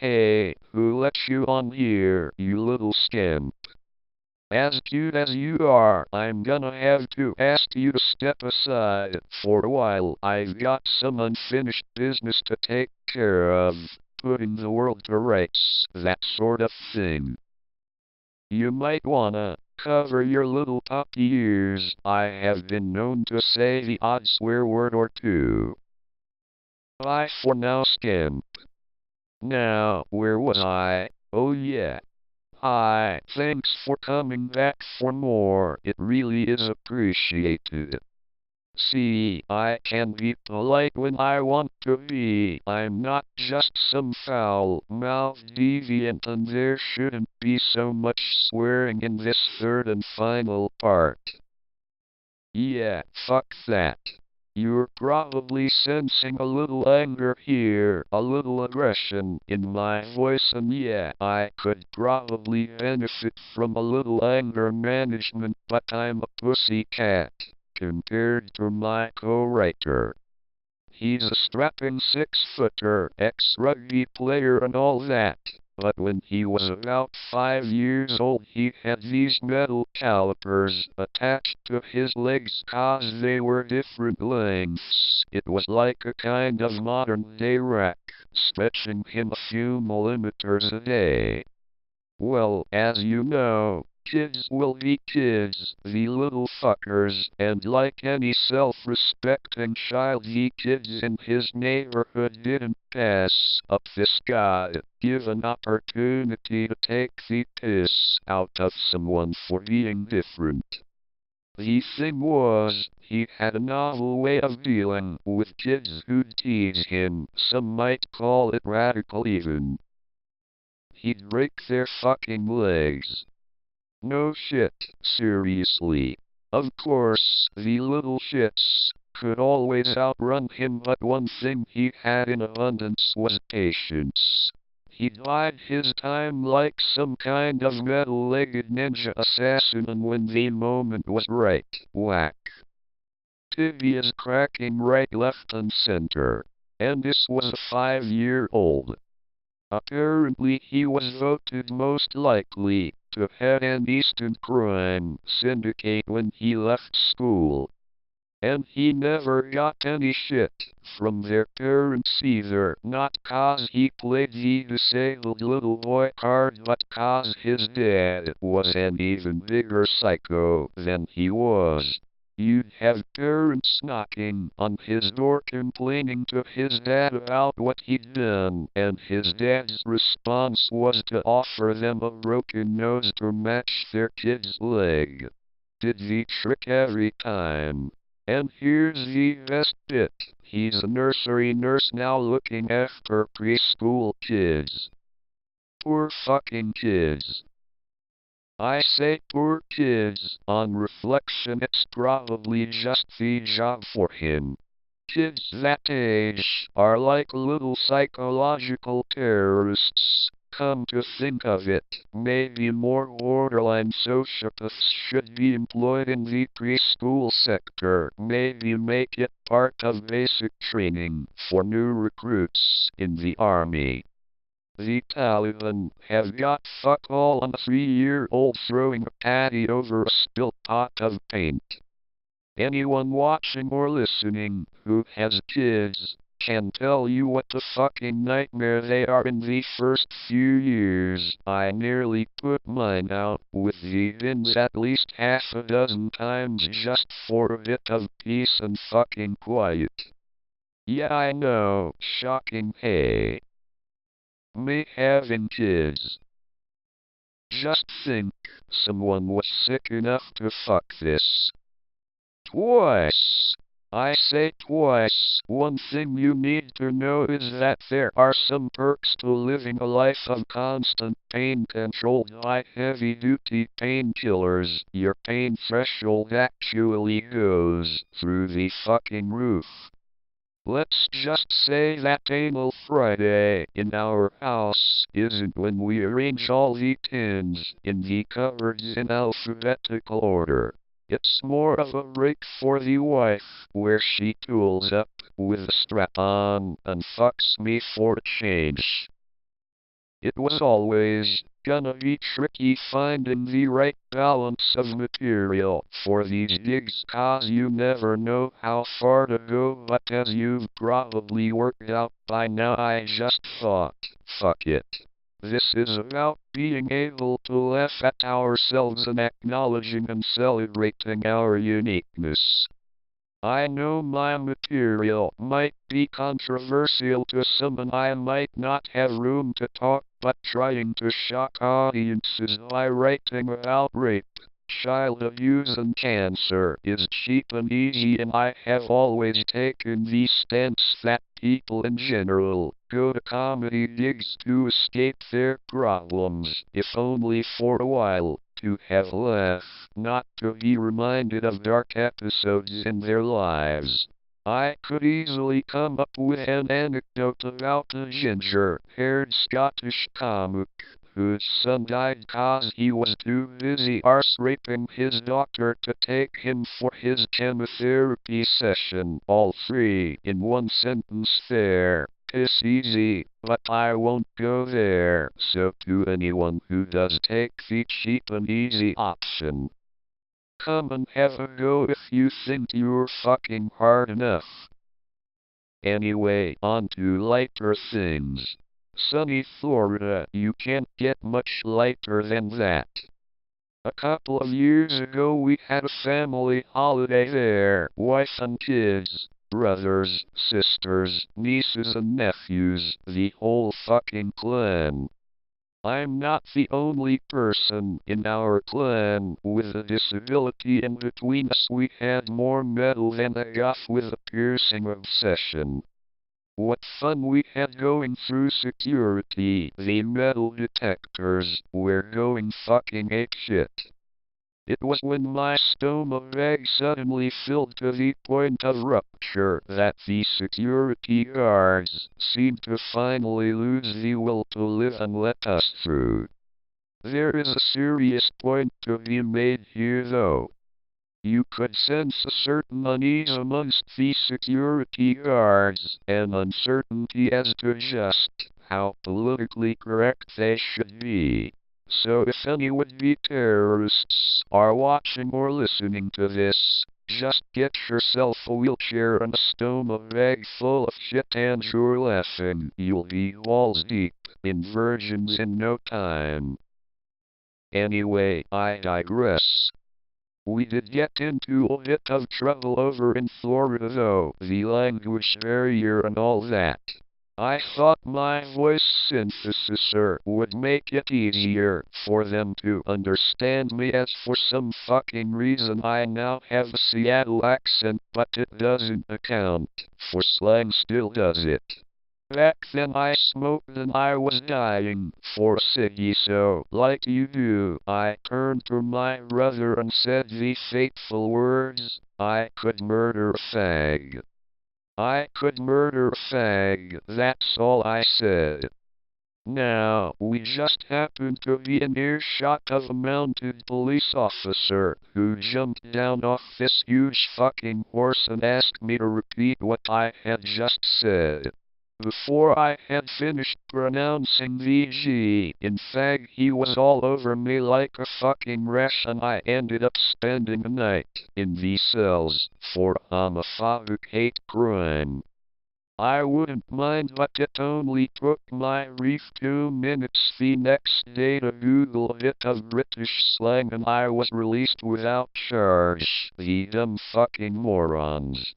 Hey, who let you on here, you little scamp? As cute as you are, I'm gonna have to ask you to step aside for a while. I've got some unfinished business to take care of. Putting the world to rights, that sort of thing. You might wanna cover your little puppy ears. I have been known to say the odd swear word or two. Bye for now, scamp. Now, where was I? Oh yeah. Hi, thanks for coming back for more. It really is appreciated. See, I can be polite when I want to be. I'm not just some foul-mouthed deviant, and there shouldn't be so much swearing in this third and final part. Yeah, fuck that. You're probably sensing a little anger here, a little aggression in my voice, and yeah, I could probably benefit from a little anger management, but I'm a pussy cat compared to my co-writer. He's a strapping six-footer, ex-rugby player and all that. But when he was about 5 years old, he had these metal calipers attached to his legs 'cause they were different lengths. It was like a kind of modern-day rack, stretching him a few millimeters a day. Well, as you know, kids will be kids, the little fuckers, and like any self-respecting child, the kids in his neighborhood didn't pass up this God-given opportunity to take the piss out of someone for being different. The thing was, he had a novel way of dealing with kids who'd tease him. Some might call it radical even. He'd break their fucking legs. No shit, seriously. Of course, the little shits could always outrun him, but one thing he had in abundance was patience. He'd bide his time like some kind of metal-legged ninja assassin, and when the moment was right, whack. Tibias cracking right, left, and center. And this was a 5-year-old. Apparently he was voted most likely to head an Eastern crime syndicate when he left school. And he never got any shit from their parents either, not 'cause he played the disabled little boy card, but 'cause his dad was an even bigger psycho than he was. You'd have parents knocking on his door complaining to his dad about what he'd done, and his dad's response was to offer them a broken nose to match their kid's leg. Did the trick every time. And here's the best bit. He's a nursery nurse now looking after preschool kids. Poor fucking kids. I say poor kids. On reflection, it's probably just the job for him. Kids that age are like little psychological terrorists. Come to think of it, maybe more borderline sociopaths should be employed in the preschool sector. Maybe make it part of basic training for new recruits in the army. The Taliban have got fuck all on a 3-year-old throwing a patty over a spilt pot of paint. Anyone watching or listening who has kids can tell you what a fucking nightmare they are in the first few years. I nearly put mine out with the bins at least half a dozen times just for a bit of peace and fucking quiet. Yeah, I know, shocking, hey. Me having kids. Just think, someone was sick enough to fuck this. Twice. I say twice. One thing you need to know is that there are some perks to living a life of constant pain controlled by heavy-duty painkillers. Your pain threshold actually goes through the fucking roof. Let's just say that Anal Friday in our house isn't when we arrange all the tins in the cupboards in alphabetical order. It's more of a break for the wife, where she tools up with a strap on and fucks me for a change. It was always gonna be tricky finding the right balance of material for these gigs 'cause you never know how far to go, but as you've probably worked out by now, I just thought, fuck it. This is about being able to laugh at ourselves and acknowledging and celebrating our uniqueness. I know my material might be controversial to some and I might not have room to talk, but trying to shock audiences by writing about rape, child abuse and cancer is cheap and easy, and I have always taken the stance that people in general go to comedy gigs to escape their problems, if only for a while. To have a laugh, not to be reminded of dark episodes in their lives. I could easily come up with an anecdote about a ginger-haired Scottish comic whose son died 'cause he was too busy arse-raping his doctor to take him for his chemotherapy session. All three in one sentence there. It's easy, but I won't go there. So to anyone who does take the cheap and easy option, come and have a go if you think you're fucking hard enough. Anyway, on to lighter things. Sunny Florida, you can't get much lighter than that. A couple of years ago we had a family holiday there, wife and kids, brothers, sisters, nieces and nephews, the whole fucking clan. I'm not the only person in our clan with a disability, and between us we had more metal than a goth with a piercing obsession. What fun we had going through security. The metal detectors were going fucking apeshit. It was when my stoma bag suddenly filled to the point of rupture that the security guards seemed to finally lose the will to live and let us through. There is a serious point to be made here though. You could sense a certain unease amongst the security guards, an uncertainty as to just how politically correct they should be. So if any would-be terrorists are watching or listening to this, just get yourself a wheelchair and a stoma bag full of shit and you're laughing. You'll be balls deep in virgins in no time. Anyway, I digress. We did get into a bit of trouble over in Florida though, the language barrier and all that. I thought my voice synthesizer would make it easier for them to understand me, as for some fucking reason I now have a Seattle accent, but it doesn't account for slang, still does it? Back then I smoked and I was dying for a ciggy, so, like you do, I turned to my brother and said the fateful words, I could murder a fag. I could murder a fag, that's all I said. Now, we just happened to be in earshot of a mounted police officer who jumped down off this huge fucking horse and asked me to repeat what I had just said. Before I had finished pronouncing the G in fag, he was all over me like a fucking rash, and I ended up spending a night in the cells for homophobic hate crime. I wouldn't mind, but it only took my brief 2 minutes the next day to Google a bit of British slang and I was released without charge. The dumb fucking morons.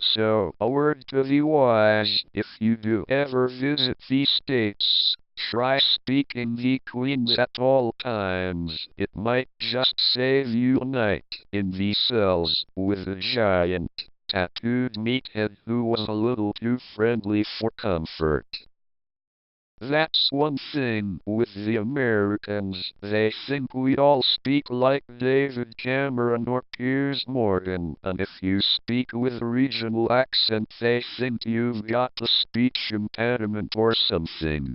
So, a word to the wise, if you do ever visit the States, try speaking the Queen's at all times. It might just save you a night in the cells with a giant, tattooed meathead who was a little too friendly for comfort. That's one thing with the Americans, they think we all speak like David Cameron or Piers Morgan, and if you speak with a regional accent they think you've got a speech impediment or something.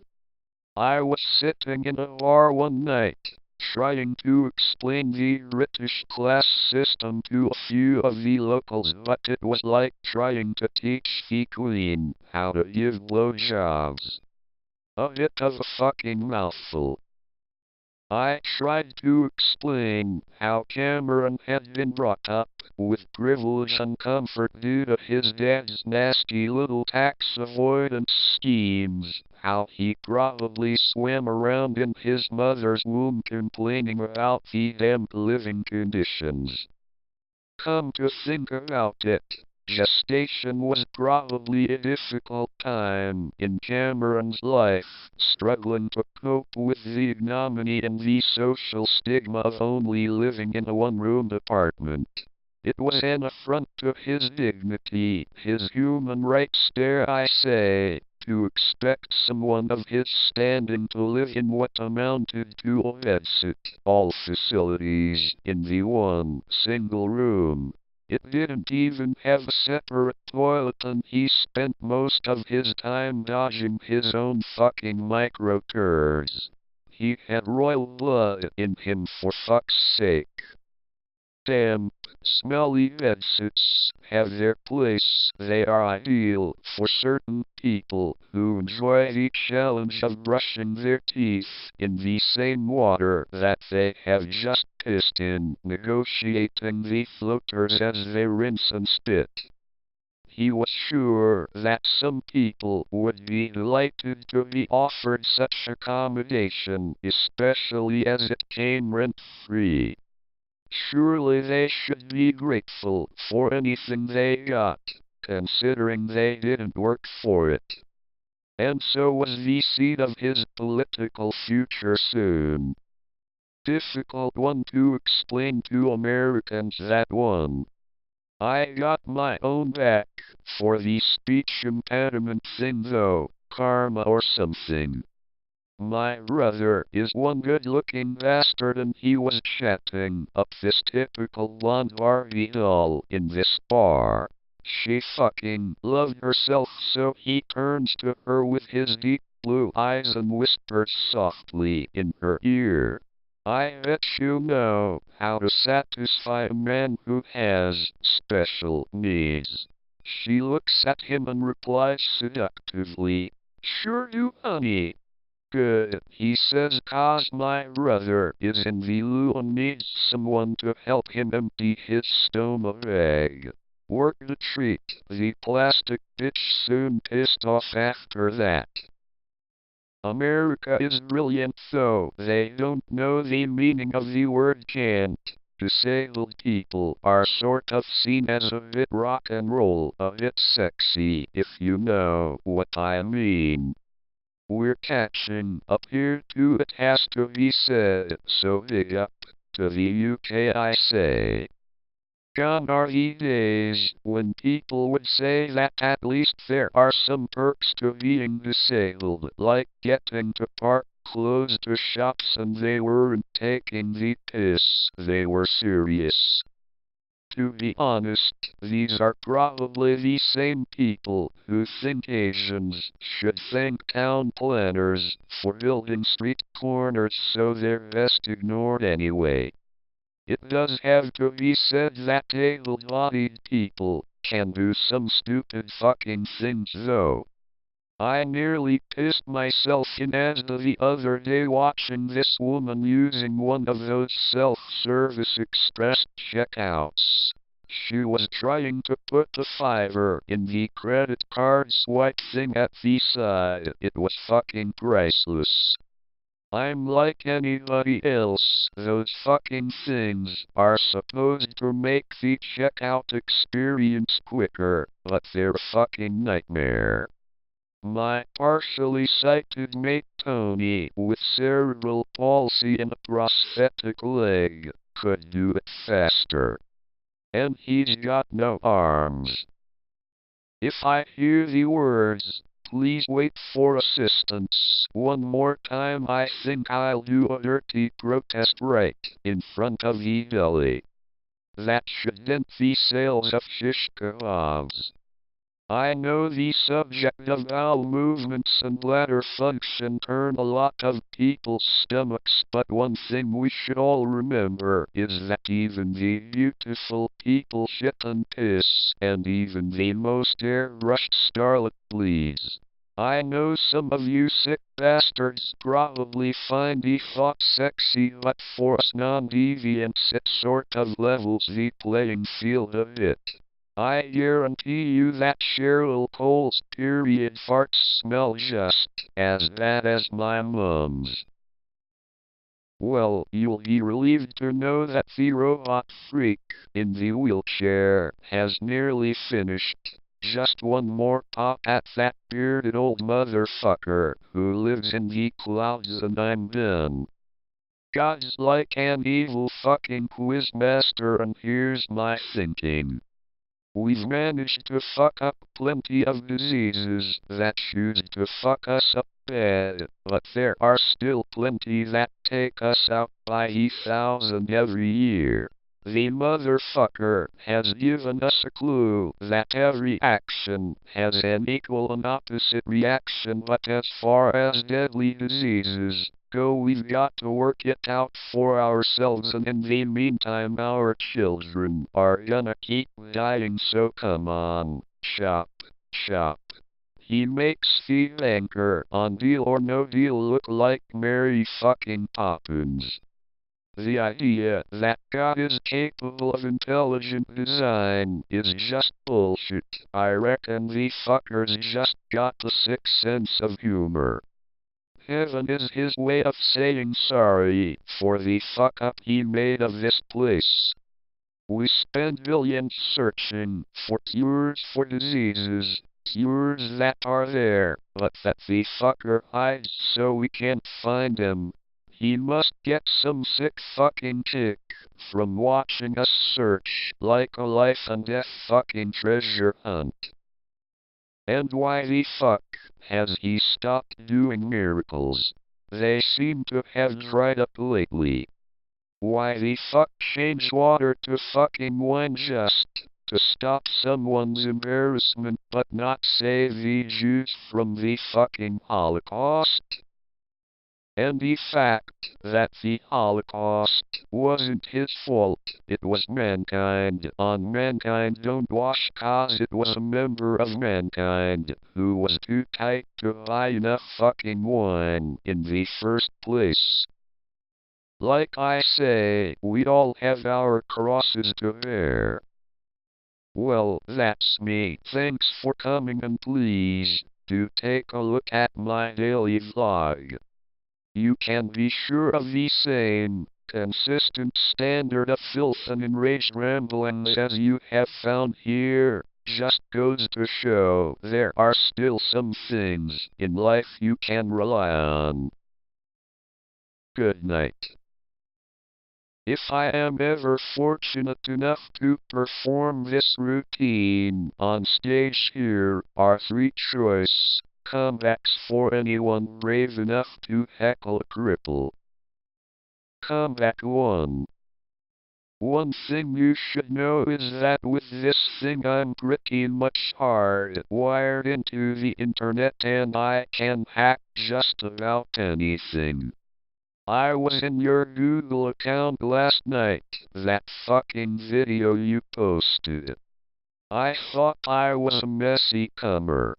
I was sitting in a bar one night, trying to explain the British class system to a few of the locals, but it was like trying to teach the Queen how to give blowjobs. A bit of a fucking mouthful. I tried to explain how Cameron had been brought up with privilege and comfort due to his dad's nasty little tax avoidance schemes, how he probably swam around in his mother's womb complaining about the damp living conditions. Come to think about it, gestation was probably a difficult time in Cameron's life, struggling to cope with the ignominy and the social stigma of only living in a one-room apartment. It was an affront to his dignity, his human rights, dare I say, to expect someone of his standing to live in what amounted to a bedsit, all facilities, in the one single room. It didn't even have a separate toilet, and he spent most of his time dodging his own fucking micro-turds. He had royal blood in him, for fuck's sake. Damp, smelly bedsits have their place. They are ideal for certain people who enjoy the challenge of brushing their teeth in the same water that they have just pissed in, negotiating the floaters as they rinse and spit. He was sure that some people would be delighted to be offered such accommodation, especially as it came rent-free. Surely they should be grateful for anything they got, considering they didn't work for it. And so was the seed of his political future soon. Difficult one to explain to Americans, that one. I got my own back for the speech impediment thing though, karma or something. My brother is one good-looking bastard, and he was chatting up this typical blonde Barbie doll in this bar. She fucking loved herself, so he turns to her with his deep blue eyes and whispers softly in her ear. I bet you know how to satisfy a man who has special needs. She looks at him and replies seductively, "Sure do, honey." "Good," he says, "'cause my brother is in the loo and needs someone to help him empty his stoma bag." Work the treat. The plastic bitch soon pissed off after that. America is brilliant, though they don't know the meaning of the word can't. Disabled people are sort of seen as a bit rock and roll, a bit sexy, if you know what I mean. We're catching up here too, it has to be said, so big up to the UK, I say. Gone are the days when people would say that at least there are some perks to being disabled, like getting to park close to shops, and they weren't taking the piss, they were serious. To be honest, these are probably the same people who think Asians should thank town planners for building street corners so they're best ignored anyway. It does have to be said that able-bodied people can do some stupid fucking things though. I nearly pissed myself in as the other day watching this woman using one of those self-service express checkouts. She was trying to put the fiver in the credit card swipe thing at the side. It was fucking priceless. I'm like anybody else, those fucking things are supposed to make the checkout experience quicker, but they're a fucking nightmare. My partially sighted mate Tony, with cerebral palsy and a prosthetic leg, could do it faster. And he's got no arms. If I hear the words, "Please wait for assistance," one more time, I think I'll do a dirty protest right in front of the deli. That should dent the sales of shish kebabs. I know the subject of bowel movements and bladder function turn a lot of people's stomachs, but one thing we should all remember is that even the beautiful people shit and piss, and even the most airbrushed starlet bleeds. I know some of you sick bastards probably find the thought sexy, but for us non-deviants it sort of levels the playing field a bit. I guarantee you that Cheryl Cole's period farts smell just as bad as my mom's. Well, you'll be relieved to know that the robot freak in the wheelchair has nearly finished. Just one more pop at that bearded old motherfucker who lives in the clouds and I'm done. God's like an evil fucking quizmaster and here's my thinking. We've managed to fuck up plenty of diseases that choose to fuck us up bad, but there are still plenty that take us out by the thousand every year. The motherfucker has given us a clue that every action has an equal and opposite reaction, but as far as deadly diseases go, we've got to work it out for ourselves, and in the meantime our children are gonna keep dying, so come on, chop, chop. He makes the anchor on Deal or No Deal look like Mary fucking Poppins. The idea that God is capable of intelligent design is just bullshit. I reckon the fucker's just got the sixth sense of humor. Heaven is his way of saying sorry for the fuck up he made of this place. We spend billions searching for cures for diseases, cures that are there, but that the fucker hides so we can't find them. He must get some sick fucking kick from watching us search like a life and death fucking treasure hunt. And why the fuck has he stopped doing miracles? They seem to have dried up lately. Why the fuck change water to fucking wine just to stop someone's embarrassment but not save the Jews from the fucking Holocaust? And the fact that the Holocaust wasn't his fault, it was mankind on mankind don't wash, cause it was a member of mankind who was too tight to buy enough fucking wine in the first place. Like I say, we all have our crosses to bear. Well, that's me. Thanks for coming, and please do take a look at my daily vlog. You can be sure of the same consistent standard of filth and enraged ramblings as you have found here. Just goes to show there are still some things in life you can rely on. Good night. If I am ever fortunate enough to perform this routine on stage, here are three choice comebacks for anyone brave enough to heckle a cripple. Comeback 1. One thing you should know is that with this thing I'm pretty much hardwired into the internet and I can hack just about anything. I was in your Google account last night, that fucking video you posted. I thought I was a messy cummer.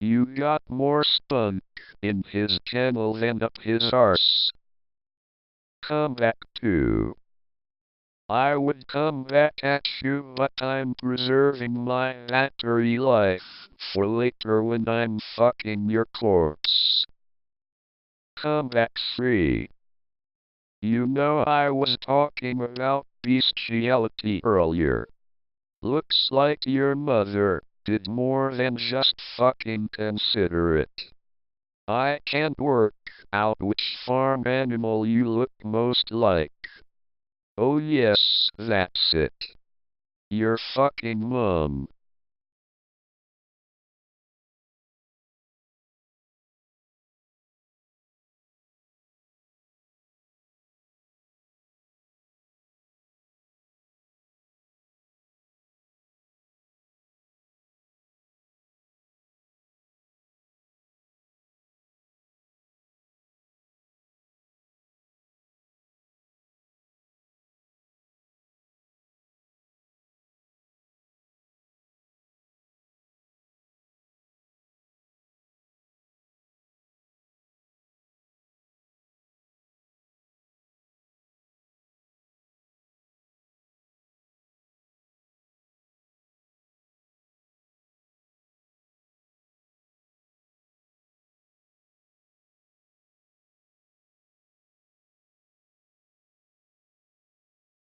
You got more spunk in his channel than up his arse. Comeback 2. I would come back at you, but I'm preserving my battery life for later when I'm fucking your corpse. Comeback 3. You know I was talking about bestiality earlier. Looks like your mother did more than just fucking consider it. I can't work out which farm animal you look most like. Oh yes, that's it. Your fucking mom.